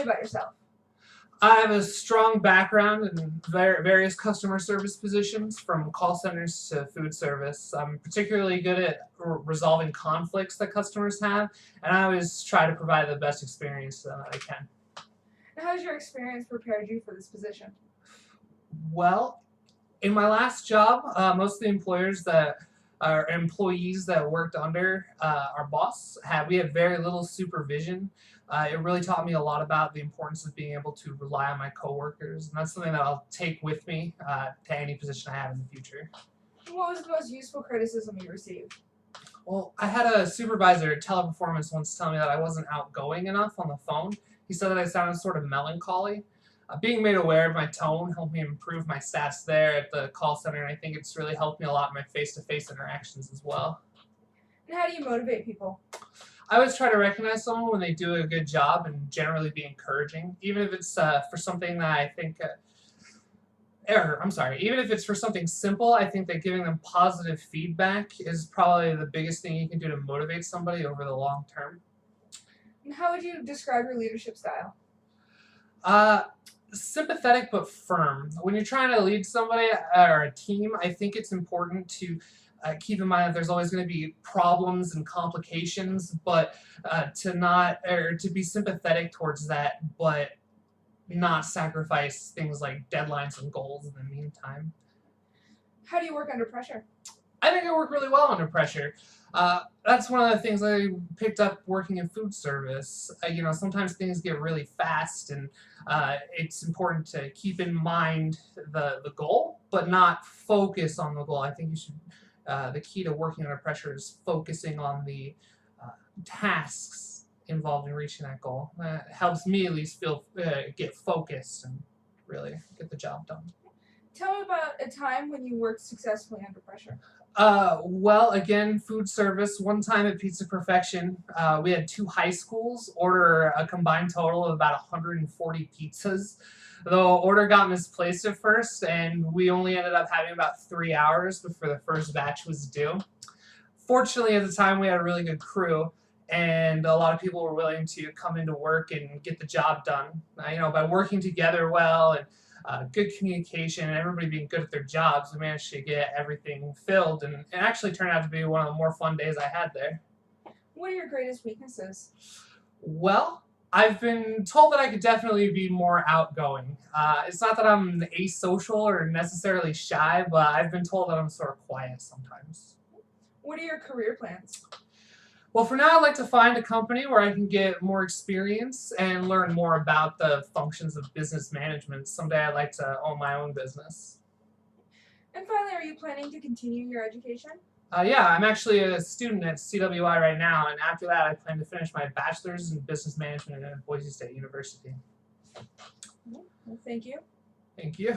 me about yourself. I have a strong background in various customer service positions, from call centers to food service. I'm particularly good at resolving conflicts that customers have, and I always try to provide the best experience that I can. And how has your experience prepared you for this position? Well, in my last job, most of the employees that worked under our boss we had very little supervision. It really taught me a lot about the importance of being able to rely on my coworkers, and that's something that I'll take with me to any position I have in the future. What was the most useful criticism you received? Well, I had a supervisor at Teleperformance once tell me that I wasn't outgoing enough on the phone. He said that I sounded sort of melancholy. Being made aware of my tone helped me improve my stats there at the call center, and I think it's really helped me a lot in my face-to-face interactions as well. And how do you motivate people? I always try to recognize someone when they do a good job and generally be encouraging, even if it's for something that I think, even if it's for something simple. I think that giving them positive feedback is probably the biggest thing you can do to motivate somebody over the long term. And how would you describe your leadership style? Sympathetic but firm. When you're trying to lead somebody or a team, I think it's important to keep in mind that there's always going to be problems and complications, but to be sympathetic towards that, but not sacrifice things like deadlines and goals in the meantime. How do you work under pressure? I think I work really well under pressure. That's one of the things I picked up working in food service. Sometimes things get really fast, and it's important to keep in mind the goal, but not focus on the goal. I think you should. The key to working under pressure is focusing on the tasks involved in reaching that goal. That helps me at least get focused and really get the job done. Tell me about a time when you worked successfully under pressure. Well, again, food service. One time at Pizza Perfection, we had 2 high schools order a combined total of about 140 pizzas. The order got misplaced at first, and we only ended up having about 3 hours before the first batch was due. Fortunately, at the time, we had a really good crew, and a lot of people were willing to come into work and get the job done. By working together well and good communication and everybody being good at their jobs, we managed to get everything filled, and it actually turned out to be one of the more fun days I had there. What are your greatest weaknesses? Well, I've been told that I could definitely be more outgoing. It's not that I'm asocial or necessarily shy, but I've been told that I'm sort of quiet sometimes. What are your career plans? Well, for now, I'd like to find a company where I can get more experience and learn more about the functions of business management. Someday I'd like to own my own business. And finally, are you planning to continue your education? Yeah, I'm actually a student at CWI right now, and after that I plan to finish my bachelor's in business management at Boise State University. Well, thank you. Thank you.